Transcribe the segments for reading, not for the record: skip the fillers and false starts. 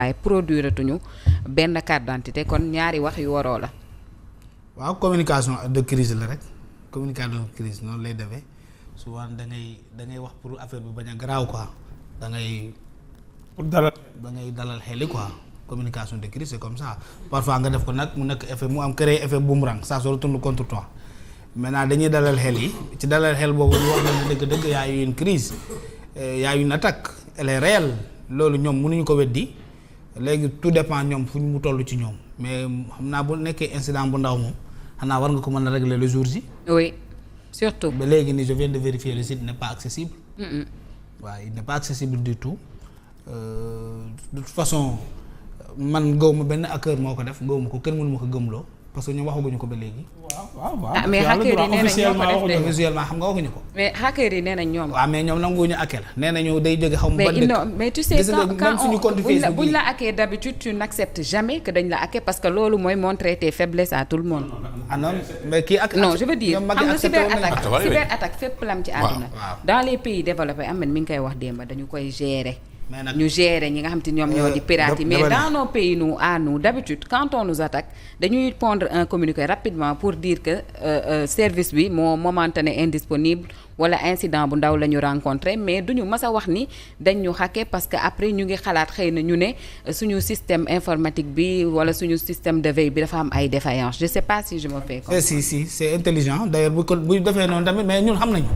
ay produire tuñu benn carte d'identité kon ñaari wax yu waroo la. waaw communication de crise la rek communication de crise noonu lay defee souvent da ngay wax pour affaire bi bañ a garaaw quoi da ngay dalal xel quoi communication de crise c'est comme ça parfois nga def ko nag mu nekk effet mu am créer effet boomerang ça se retourne contre toi maintenant dañuy dalal xel yi ci dalal xel boobu ñu wax na dëgg-dëgg y a eu une crise y a eu une attaque elle est réelle loolu ñoom mënuñu ko weddi léegi tout dépend ñoom fu mu toll ci ñoom mais xam naa bu nekkee incident bu ndaw moom xanaa war nga ko mën a régler le jour ji. oui surtout. ba léegi nii je viens de vérifier le site n'est pas accessible. waaw il n'est pas accessible du tout de toute façon man gëwuma benn hacker moo ko def gëwuma ko kenn mënu ma ko gëmloo parce que ñoom waxaguñu ko ba léegi. ah mais hacker yi nee nañ ñoo ko def officiellement xam nga waxuñu ko. mais hacker yi nee nañ ñoom. waaw mais ñoom nanguwuñu hacker nee nañu day jóge xaw ma ban dëkk. mais tu sais quand buñ la hacker d'habitude tu n'acceptes jamais que dañ la hacker parce que loolu mooy montrer tes faiblesses à tout le monde. ah non mais kii ak. non je veux dire xam nga cyberattaque fépp lam ci àdduna. dans les pays développés am mi ngi koy wax démb dañu koy gérer. ñu gérer ñi nga xam te ñoom ñoo di pirater mais dans nos pays nous à nous d'habitude quand on nous attaque dañuy pondre un communiqué rapidement pour dire que service bi moo momentané indisponible wala incident bu ndaw la ñu rencontré mais duñu mas a wax ni dañ ñu hacké parce que après ñu ngi xalaat xëy na ñu ne suñu système informatique bi wala suñu système de veille bi dafa am ay défaillances je sais pas si je me fais comprendre. si c'est intelligent d'ailleurs bu defee noonu tamit mais ñun xam nañu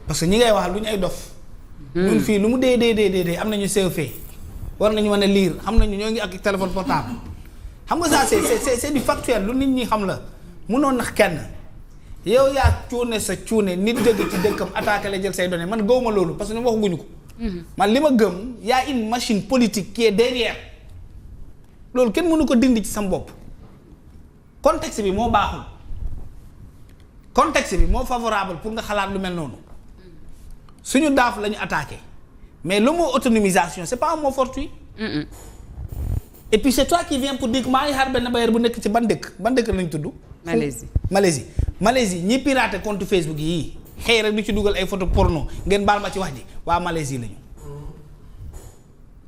parce que ñi ngay wax lu ñu ay dof. ñun fii lu mu dee am nañu CFA war nañu mën a lire xam nañu ñoo ngi ak téléphone portable xam nga ça c'est du factuel lu nit ñi xam la mënoon nax kenn yow yaa cuune sa cuune nit jóge ci dëkkam attaqué la jël say données man gëwuma loolu parce que ñu waxaguñu ko. man li ma gëm y a une machine politique qui est derrière loolu kenn mënu ko dindi ci sam bopp contexte bi moo baaxul contexte bi moo favorable pour nga xalaat lu mel noonu. suñu daaf la ñu attaqué mais le mot autonomisation c'est pas un mot fortuit. Et puis c'est toi qui viens pour dire que maa ngi xaar benn bailleur bu nekk ci ban dëkk lañ tudd. Malaisie ñi piraté compte Facebook yii xëy rek du ci dugal ay photo porno ngeen baal ma ci wax ji waa Malaisie lañu.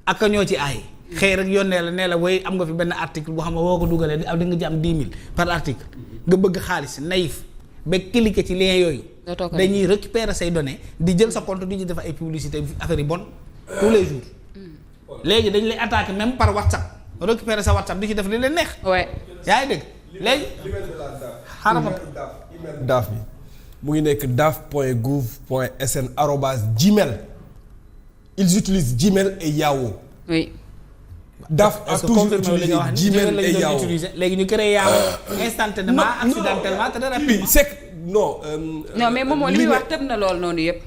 ak ñoo ci aay. xëy rek yónnee la nee la way am nga fi benn article boo xam ne boo ko dugalee di nga ci am 10 000 par article nga bëgg xaalis naïf ba cliquer ci lien yooyu. dañuy récupérer say données di jël sa compte di ci def ay publicité affaire yi bon tous les jours. léegi dañ lay attaquer même par WhatsApp récupérer sa WhatsApp di ci def li leen neex. ouais yaa ngi dégg léegi. xaaral ma daaf bi mu ngi nekk daaf.gouv.sn @gmail ils utilisent Gmail et Yahoo. oui. daaf a toujours utilisé Gmail et Yahoo léegi ñu créé Yahoo instantanément accidentellement te dara rapidement. c'est que non. non mais moom li muy wax tëb na lool noonu yëpp.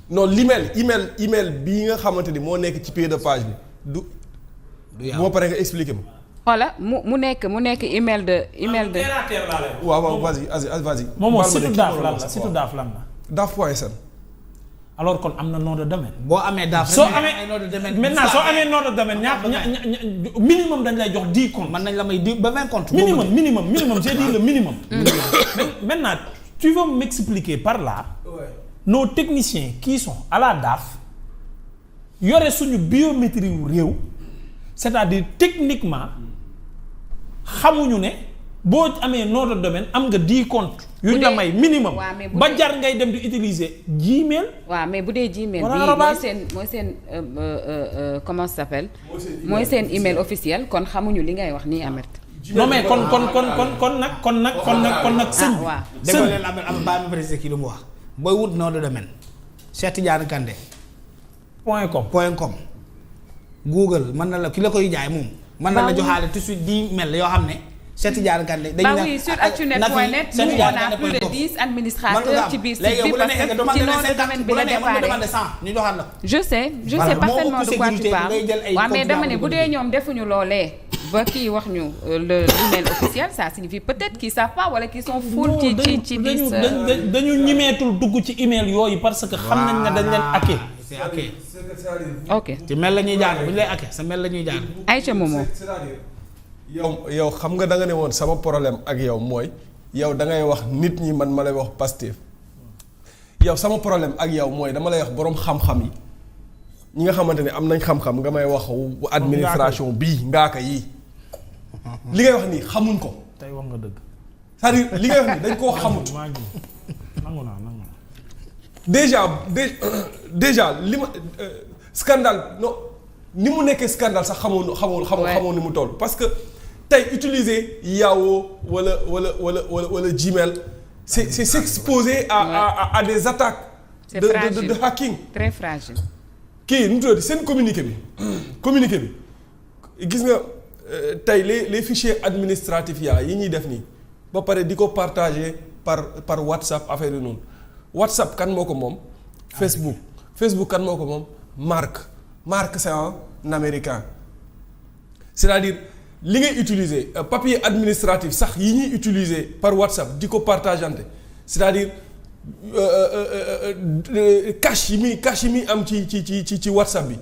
non email bii nga xamante ni moo nekk ci pied de page bi du moo pare nga expliquer ma. voilà mu nekk email de. waaw vas-y. moom surtout daaf lan la. daaf.sn. alors kon am na nom de domaine. boo amee daaf soo amee maintenant soo amee nom de domaine ñaata minimum dañ lay jox 10 comptes. mën nañ la may 10 ba 20 comptes. minimum j'ai dit le minimum. maintenant tu vas m'expliquer par là. nos techniciens qui sont à la DAF yore suñu biométrie wu réew c'est-à-dire techniquement xamuñu ne boo amee nom de domaine am nga 10 comptes. yu ñu la may minimum. ba jar ngay dem di utiliser Gmail. waaw mais bu dee Gmail bi mooy seen comment ça s'appelle. mooy seen email officiel kon xamuñu li ngay wax nii Ameth. non mais kon nag sëñ bi. waaw sëñ bi am baa mi précisé kii lu mu wax. booy wut nom de domaine Cheikh Tidiane Kandé .com Google mën na la ki la koy jaay moom mën na la joxaale tout de suite 10 mail yoo xam ne Cheikh Tidiane Kandé dañu oui sur actunet.net nous on a plus de 10 administrateurs ci biir site bi parce que ci nom de domaine bi la déparé ñu joxaat la je sais parfaitement de quoi tu parles waaw mais dama ne bu dee ñoom defuñu loolee ba kii wax ñu le email officiel ça signifie peut-être qu'ils savent pas wala qu'ils sont full ci dañu ñimeetul dugg ci email yooyu parce que xam nañ ne dañ leen hacké. c'est hacké. ok ci mail la ñuy jaar bu ñu lay hacké sa mail la ñuy jaar. Aïcha Momo. yow xam nga da nga ne woon sama problème ak yow mooy yow da ngay wax nit ñi man ma lay wax Pastef yow sama problème ak yow mooy dama lay wax boroom xam-xam yi ñi nga xamante ne am nañ xam-xam nga may wax administration bii ngaaka yii li ngay wax nii xamuñ ko. tey wax nga dëgg. c'est-à-dire li ngay wax nii dañ koo xamut. nangu naa déjà li ma scandale non ni mu nekkee scandale sax xamoon ni mu toll parce que tey utiliser Yahoo wala Gmail c'est s'exposer à des attaques de hacking très fragile. kii nu mu tuddati seen communiqué bi gis nga tey les fichiers administratifs yi ñuy def nii ba pare di ko partager par WhatsApp affaire yu noonu WhatsApp kan moo ko moom Facebook kan moo ko moom Mark c'est un américain c'est-à-dire li ngay utiliser papier administratif sax yi ñuy utiliser par WhatsApp di ko partageante c'est-à-dire cache yi muy am ci WhatsApp bi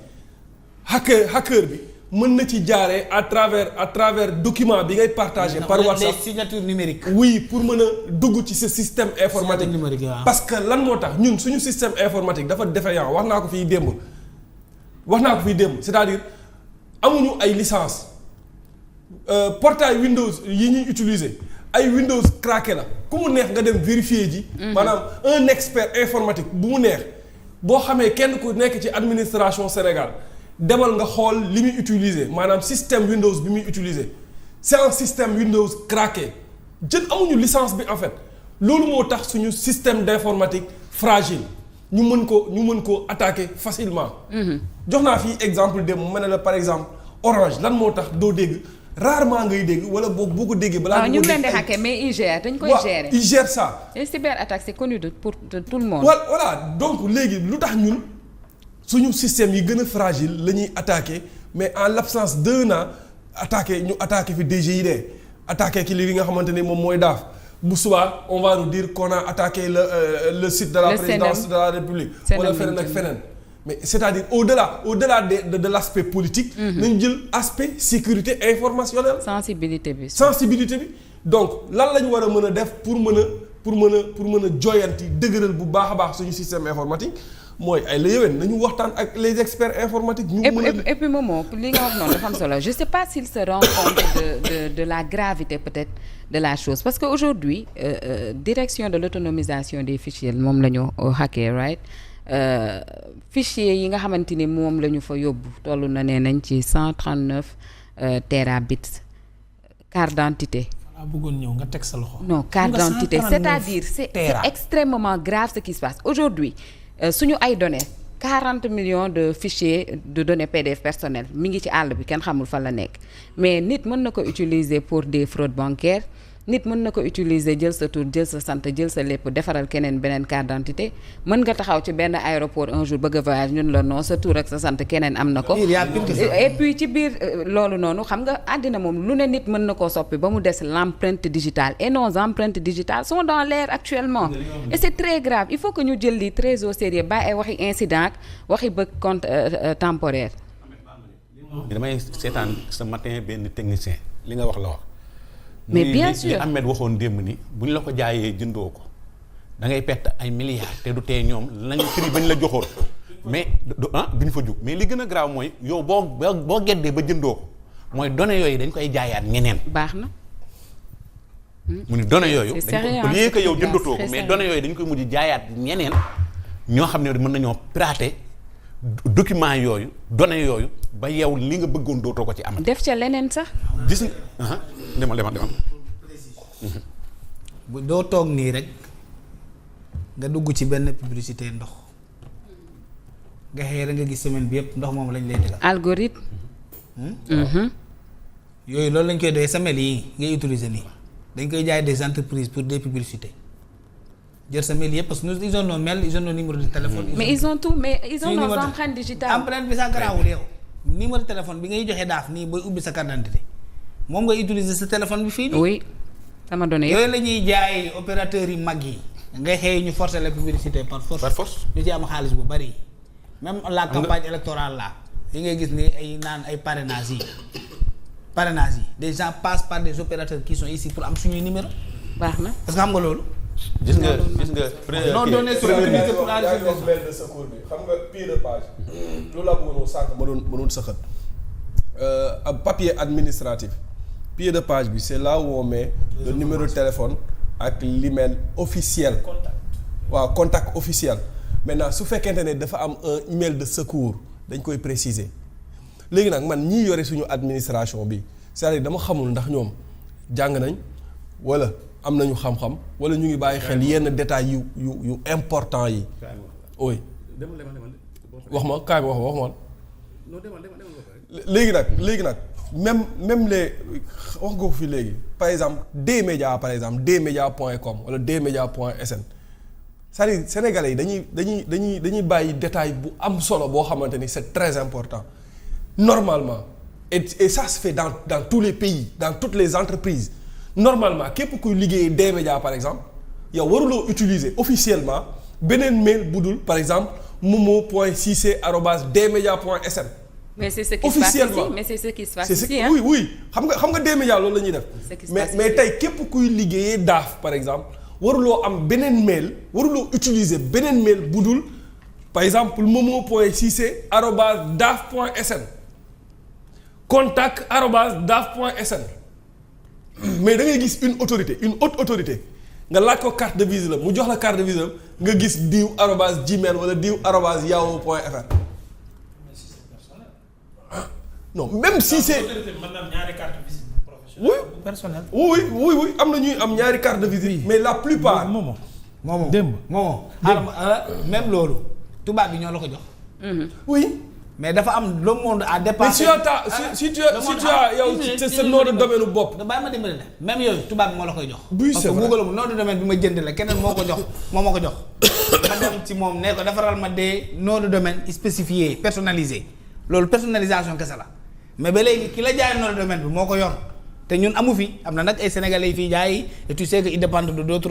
hacker bi mën na ci jaaree à travers document bi ngay partager par WhatsApp les signatures numériques. oui pour mën a dugg ci ce système informatique parce que lan moo tax ñun suñu système informatique dafa défaillant wax naa ko fii démb c'est-à-dire amuñu ay licence portail Windows yi ñuy utiliser ay Windows craqué la ku mu neex nga dem vérifier ji. maanaam un expert informatique bu mu neex boo xamee kenn ku nekk ci administration Sénégal demal nga xool li muy utiliser maanaam système Windows bi muy utiliser c'est un système Windows craqué amuñu licence bi en fait loolu moo tax suñu système d'informatique fragile. ñu mën ko attaquer facilement. jox naa fii exemple dem ma ne la par exemple Orange lan moo tax doo dégg rarement ngay dégg wala boo ko déggee. balaa ñu ngi leen di hacker mais ils gèrent dañ koy gérer. ils gèrent ça. les cyberattaques c'est connu pour tout le monde. voilà donc léegi lu tax ñun suñu système yi gën a fragile la ñuy attaquer mais en l'absence d'un an attaqué fi DGID attaqué ki li nga xamante ni moom mooy daaf. bu subaa on va nous dire qu'on a attaqué le site de la présidence de la République wala feneen ak feneen mais c'est-à-dire au-delà de l'aspect politique nañ jël aspect sécurité informationnelle sensibilité bi donc lan la ñu war a mën a def pour mën a joyanti dëgëral bu baax a baax suñu système informatique mooy ay la yowén nañu waxtaan ak les experts informatiques ñu mën a et puis Momo li nga wax noonu dafa am solo je sais pas s'il se rend compte de la gravité peut-être de la chose parce que aujourd'hui direction de l'autonomisation des fichiers moom la ñu hacker right fichiers yi nga xamante ni moom la ñu fa yóbbu toll na nee nañ ci 139 terabits carte d'identité bëggoon ñëw nga teg sa loxo. non carte d'identité c'est-à-dire c'est extrêmement grave ce qui se passe aujourd'hui suñu ay données 40 millions de fichiers de données PDF personnelles mi ngi ci àll bi kenn xamul fan la nekk mais nit mën na ko utiliser pour des fraudes bancaires nit mën na ko utiliser jël sa tur jël sa sant jël sa lépp defaral keneen beneen carte d'identité mën nga taxaw ci benn aéroport un jour bëgg a voyage ñun la non sa tur ak sa sant keneen am na ko et puis ci biir loolu noonu xam nga àddina moom lu ne nit mën na koo soppi ba mu des l'empreinte digitale et nos empreintes digitales sont dans l'air actuellement et c'est très grave il faut que ñu jël lii très au sérieux bàyyi ay waxi incident ak waxi bëgg compte temporaire damay seetaan ce matin benn technicien li nga wax la wax mais bien sûr li Ahmed waxoon démb ni bu ñu la ko jaayee jëndoo ko da ngay perte ay milliards te du tee ñoom lañu prix bañ la joxoon mais duñ fa jug mais li gën a grave mooy yow boo geddee ba jëndoo ko mooy données yooyu dañ koy jaayaat ñeneen. baax na. mu ni données yooyu. dañ ko lié que yow jëndatoo ko mais données yooyu dañ koy mujj jaayaat ñeneen ñoo xam ne mën nañoo pirater document yooyu données yooyu ba yow li nga bëggoon dootoo ko ci amal. def ca leneen sax. gis nga demal. bu doo toog nii rek nga dugg ci benn publicité ndox nga xëy rek nga gis semaine bi yëpp ndox moom lañ lay digal. algorithme. yooyu loolu lañ koy doyee sa mail yi ngay utiliser nii dañ koy jaay des entreprises pour des publicités jël sa mail yëpp parce que nous ils ont nos mails ils ont nos numéros de téléphone. mais ils ont tout mais ils ont nos empreintes digitales. empreinte bi sax garaawul yow. numéro téléphone bi ngay joxe daaf nii booy ubbi sa carte d'identité moom nga utiliser sa téléphone bi fii nii. oui sama données yooyu la ñuy jaay opérateurs yi mag yi. ngay xëy ñu forcer la publicité par force. ñu ci am xaalis bu bari. même la campagne électorale là yi ngay gis ni ay naan ay parrainage yi des gens passent par des opérateurs qui sont ici pour am suñuy numéro. baax na parce que xam nga loolu. gis nga. non donné sur l'utilité pour la mail de secours bi xam nga pied de page. loolu laa bëggoon sànq ma doon sëxat. Papier administratif pied de page bi c'est là où on met le numéro de téléphone ak l'email officiel. waaw contact officiel. maintenant su fekkente ne dafa am un email de secours dañ koy préciser léegi nag man ñii yore suñu administration bi c'est-à-dire dama xamul ndax ñoom jàng nañ wala am nañu xam-xam wala ñu ngi bàyyi xel yenn détails yu important yi. oui wax ma kaay wax ma. léegi nag même les wax nga ko fi léegi par exemple D-Média par exemple dmedia.com wala dmedia.sn c'est-à-dire sénégalais yi dañuy bàyyi détail bu am solo boo xamante ni c'est très important normalement et ça se fait dans tous les pays dans toutes les entreprises normalement képp kuy liggéeyee D-Média par exemple yow waruloo utiliser officiellement beneen mail bu dul par exemple momo.cissé@dmedia.sn. mais c'est ce qui se passe ici mais c'est ce qui se passe ici hein. oui xam nga D-Média loolu la ñuy def. mais tey képp kuy liggéeyee DAF par exemple. waruloo am beneen mail waruloo utiliser beneen mail bu dul par exemple momo.cissé@daf.sn contact@daf.sn mais da ngay gis une haute autorité nga laaj ko carte de visite la mu jox la carte de visite la nga gis diw @gmail wala diw @yahoo.fr non même si c'est oui personnel. oui am na ñuy am ñaari carte de visite. mais la plupart. moomoo démb. même loolu tubaab bi ñoo la ko jox. oui. mais dafa am le monde a dépassé. mais si tu as yow sa nom de domaine bopp. bàyyi ma dimbali la même yooyu tubaab bi moo la koy jox. oui c'est vrai parce que Google nom de domaine bi ma jënd la keneen moo ko jox moo ma ko jox. ma dem ci moom ne ko defaral ma des noms de domaine spécifiés personnalisés loolu personnalisation kese la mais ba léegi ki la jaay nom de domaine bi moo ko yor. te ñun amu fi am na nag ay sénégalais yi fii jaay et tu sais que ils dépendent de d'autres